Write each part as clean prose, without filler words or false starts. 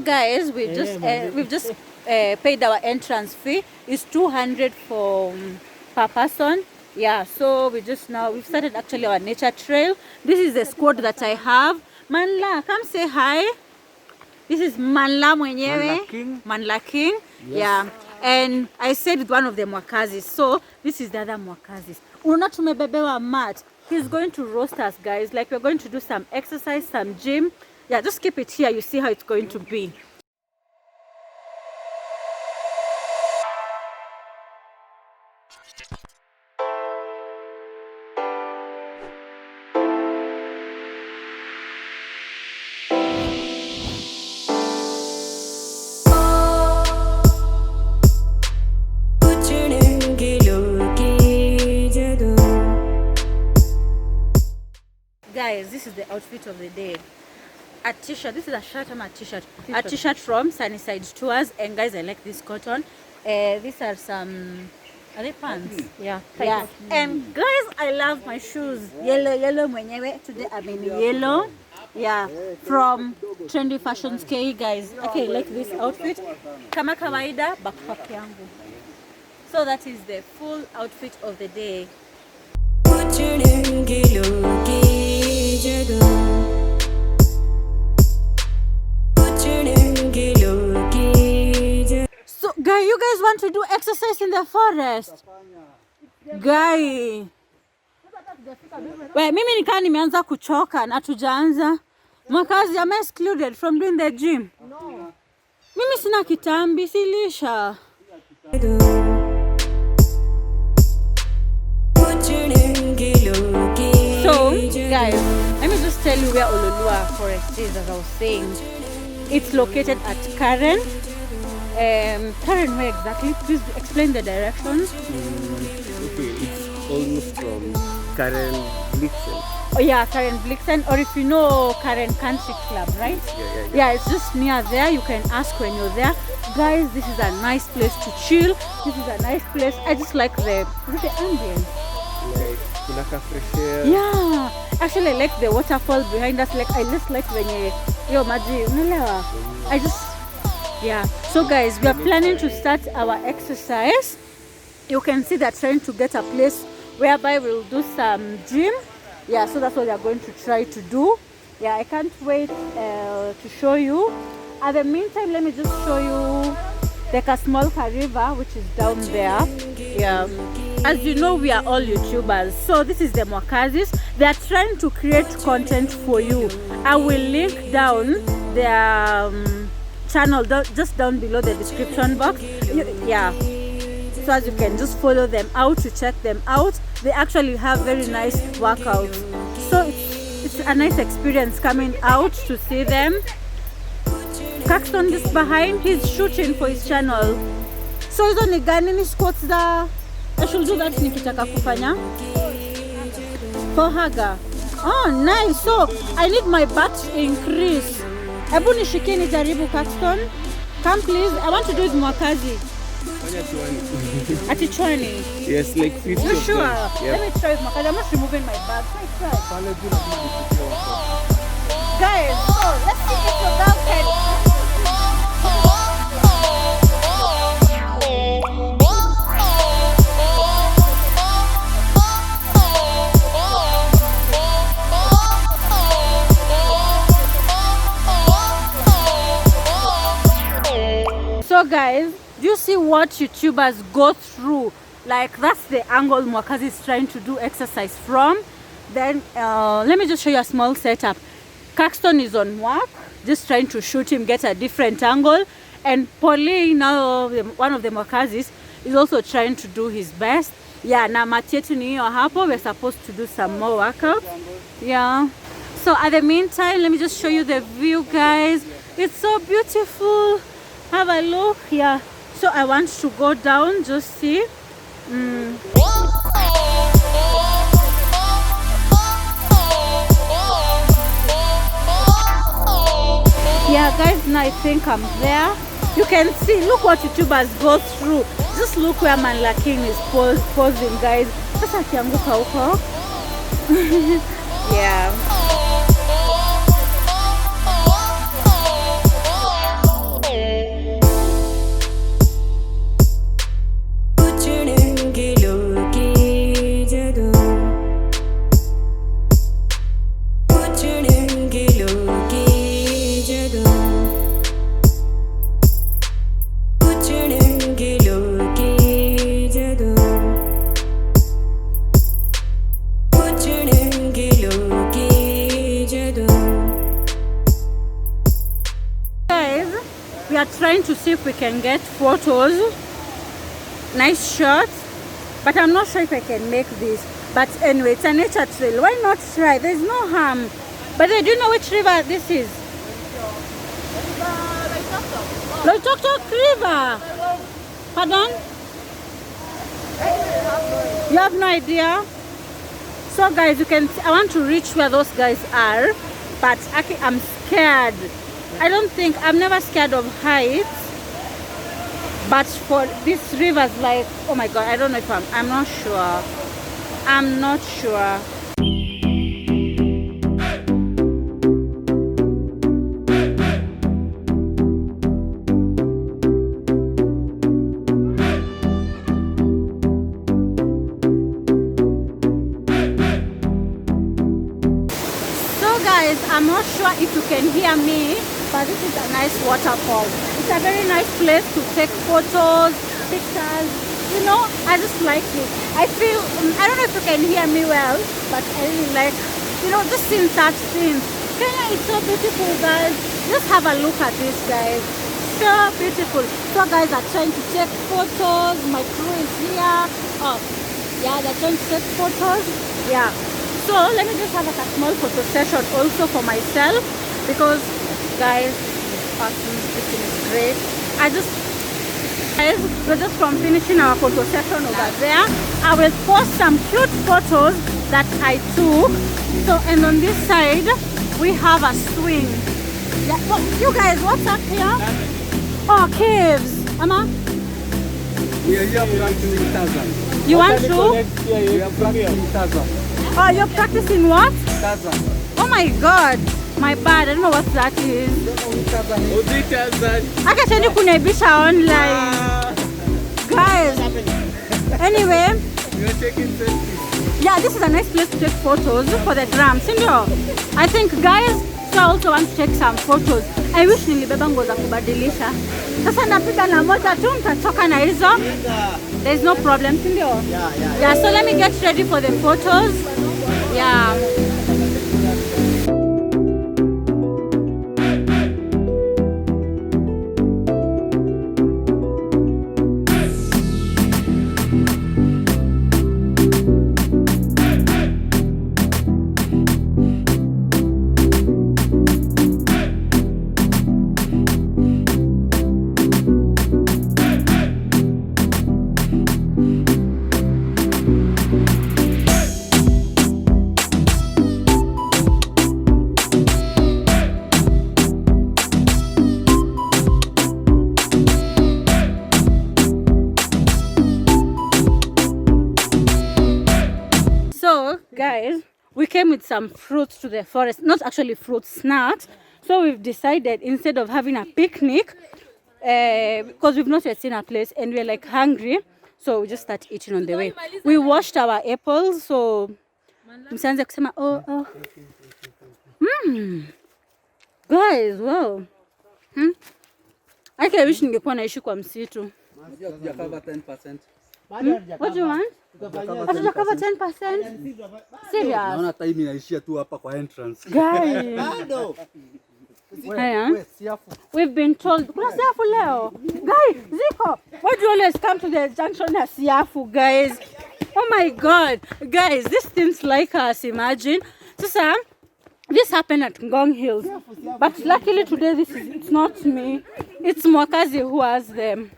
guys, we've just paid our entrance fee. It's 200 for per person. Yeah, so we've started actually our nature trail. This is the squad that I have. Manla, come say hi. This is Manla mwenyewe. Manla King. Yes. Yeah. And I said with one of the mwakazis. So this is the other mwakazis. Unaona tumebebewa mat. He's going to roast us, guys. Like, we're going to do some exercise, some gym. Yeah, just keep it here. You see how it's going to be. Guys, this is the outfit of the day. A t-shirt. This is a shirt and a t-shirt. A t-shirt from Sunnyside Tours. And guys, I like this cotton. These are some... Are they pants? Yeah. Yeah. And guys, I love my shoes. Yellow mwenyewe. Today I'm in yellow. Yeah. From Trendy Fashions K, guys. Okay, like this outfit. Kama kawaida, backpack yangu. So that is the full outfit of the day. So guy, you guys want to do exercise in the forest? Guy, mimi nikaa nimeanza kuchoka na tujaanza. Mwakazi am excluded from doing the gym. Mimi sina kitambi, silisha. So guys, let me just tell you where Ololua Forest is. As I was saying, it's located at Karen. Karen, where exactly? Please explain the directions. Okay, it's almost from Karen Blixen. Oh yeah, Karen Blixen, or if you know Karen Country Club, right? Yeah, it's just near there. You can ask when you're there. Guys, this is a nice place to chill. This is a nice place. I just like the ambience. Like fresh air. Yeah, actually I like the waterfall behind us. Like, I just like when yo maji unalewa. I just, yeah. So guys, we are planning to start our exercise. You can see that trying to get a place whereby we'll do some gym. Yeah, so that's what we are going to try to do. Yeah, I can't wait to show you. At the meantime, let me just show you the Kasmolka River, which is down there. Yeah, as you know, we are all YouTubers, so this is the Mwakazis. They are trying to create content for you. I will link down their channel just down below the description box. Yeah, so as you can just follow them out to check them out. They actually have very nice workouts, so it's a nice experience coming out to see them. Caxton just behind, he's shooting for his channel. So hizo ni gani ni squats za? I should do that nikitaka kufanya for haga. Oh nice. So I need my butt to increase. Hebu nishike nijaribu Caxton. Come please. I want to do it Mwakazi. Ati chwani. Yes, like 50. You sure? Yeah. Let me try it Mwakazi. I'm not removing my bag. Try. Guys, so let's see if your girl can. So guys, do you see what YouTubers go through? Like, that's the angle Mwakazi is trying to do exercise from. Then let me just show you a small setup. Caxton is on work, just trying to shoot him, get a different angle. And Pauline, now one of the Mwakazis, is also trying to do his best. Yeah, na matietu ni hiyo hapo. We're supposed to do some more workouts. Yeah. So at the meantime, let me just show you the view, guys. It's so beautiful. Have a look. Yeah. So I want to go down, just see. Yeah guys, now I think I'm there. You can see, look what YouTubers go through. Just look where Manla King is posing, guys. Sasa akianguka huko. Yeah. see if we can get photos, nice shots, but I'm not sure if I can make this. But anyway, it's a nature trail. Why not try? There's no harm. But do you know which river this is? Loitoktok River. Pardon? You have no idea? So guys, you can, I want to reach where those guys are, but actually I'm scared. I'm never scared of heights, but for this river's like, oh my god, I don't know if I'm not sure. I'm not sure. I'm not sure if you can hear me, but this is a nice waterfall. It's a very nice place to take photos, pictures, you know. I just like it. I feel, I don't know if you can hear me well, but I really like, you know, just seeing such things. Kenya is so beautiful, guys. Just have a look at this, guys. So beautiful. So guys are trying to take photos. My crew is here. Oh yeah, they're trying to take photos. Yeah. So let me just have a small photo session also for myself, because guys, this is great. Guys, we're just from finishing our photo session over there. I will post some cute photos that I took. So, and on this side we have a swing. Yeah. Oh, you guys, what's up here? Oh, caves. Ama? We are here practicing Tarzan. You want to? We are practicing Tarzan. Oh, you're practicing what? Tarzan. Oh my god. My bad. I don't know what that is. I can send you kunaibisha online. Guys. Anyway. We are taking selfies. Yeah, this is a nice place to take photos for the drums. I think guys, so I also want to take some photos. I wish nilibeba nguo za kubadilisha. Sasa napika na moja tu nitachoka na hizo. There's no problem, sindio? Yeah, so let me get ready for the photos. Yeah. Guys, we came with some fruits to the forest, not actually fruit snacks. So we've decided, instead of having a picnic, because we've not yet seen a place and we're like hungry, so we just start eating on the way. We washed our apples, so msianze kusema oh. Guys, wow. I wish ningekuwa naishi kwa msitu. What do you want? Hatuja cover 10%? Serious? Naona time inaishia tu hapa kwa entrance. Guys. We've been told, kuna siafu leo. Guys, ziko. Why do you always come to the junction as siafu, guys? Oh my god. Guys, these things like us, imagine. So, this happened at Ngong Hills. But luckily today, it's not me. It's Mwakazi who has them.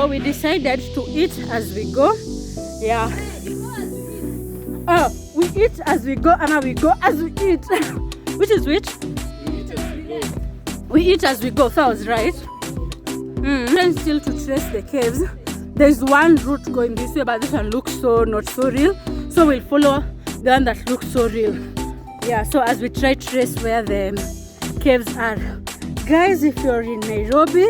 We decided to eat as we go. Yeah. Oh, we eat as we go, and we go as we eat. Which is which? We eat as we go. So I was right. Then still to trace the caves. There's one route going this way, but this one looks so not so real. So we'll follow the one that looks so real. Yeah. So as we try to trace where the caves are, guys, if you're in Nairobi,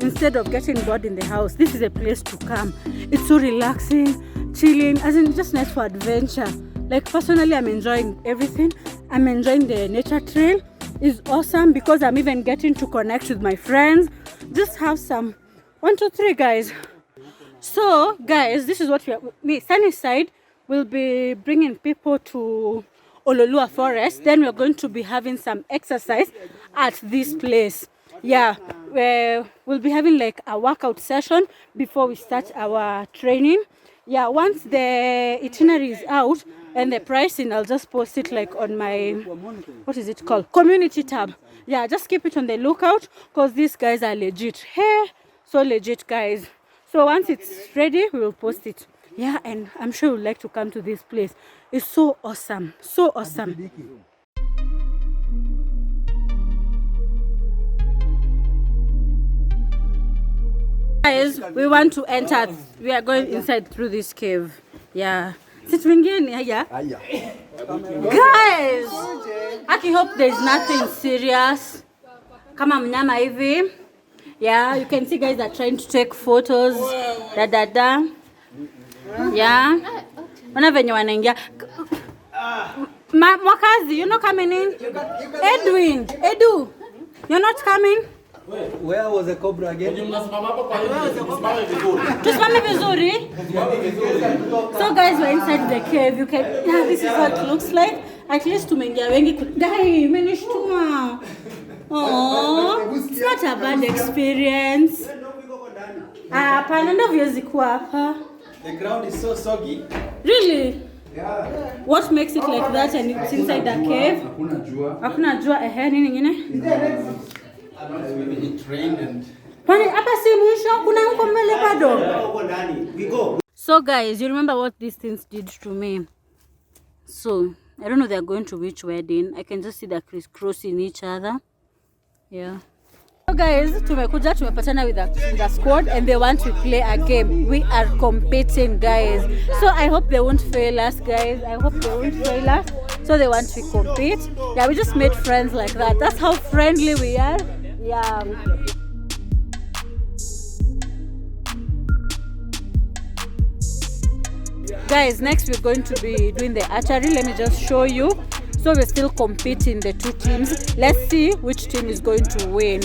instead of getting bored in the house, this is a place to come. It's so relaxing, chilling, as in just nice for adventure. Like personally, I'm enjoying everything. I'm enjoying the nature trail. is awesome because I'm even getting to connect with my friends. Just have some 1, 2, 3 guys. So guys, this is what Sunnyside will be bringing people to Ololua forest. Then we're going to be having some exercise at this place. Yeah, we'll be having like a workout session before we start our training. Yeah, once the itinerary is out and the pricing, I'll just post it like on my, what is it called, community tab. Yeah, just keep it on the lookout because these guys are legit. Hey, so legit guys. So once it's ready, we will post it. Yeah, and I'm sure you'd like to come to this place. It's so awesome, so awesome. Guys, we want to enter. We are going inside through this cave. Yeah. Sit yeah. Guys, I hope there's nothing serious. Kama mnyama hivi. Yeah, you can see guys are trying to take photos. Yeah. Ona venye wanaingia. Mwakazi, you're not coming in. Edwin, Edu, you're not coming. Where was the cobra again? Tusimame vizuri. So guys, we're inside the cave. You can, yeah, this is what it looks like. At least tumeingia wengi. Guy, imenishtua. Oh, it's not a bad experience. Hapana, ndio viwezi kuwa hapa. The ground is so soggy. Really? Yeah. What makes it like that and it's inside the cave? Hakuna jua. Nini nyingine? So guys, you remember what these things did to me? So I don't know they're going to which wedding. I can just see the crisscrossing each other. Yeah. So guys, tumepatana with the squad and they want to play a game. We are competing guys. So I hope they won't fail us guys. I hope they won't fail us. So they want to compete. Yeah, we just made friends like that. That's how friendly we are. Yeah. Guys, next we're going to be doing the archery. Let me just show you. So we're still competing the 2 teams. Let's see which team is going to win.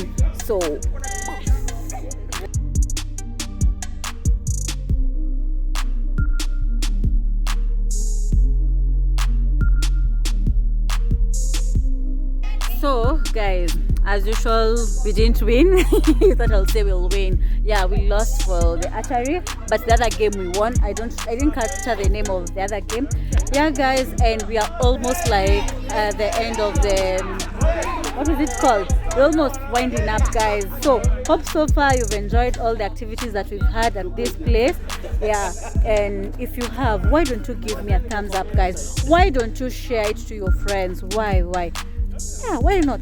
So guys, as usual, we didn't win. You thought I'll say we'll win. Yeah, we lost for the archery, but the other game we won. I didn't capture the name of the other game. Yeah guys, and we are almost like at the end of the, what is it called? We're almost winding up guys. So hope so far you've enjoyed all the activities that we've had at this place. Yeah, and if you have, why don't you give me a thumbs up guys? Why don't you share it to your friends? Why? Yeah, why not?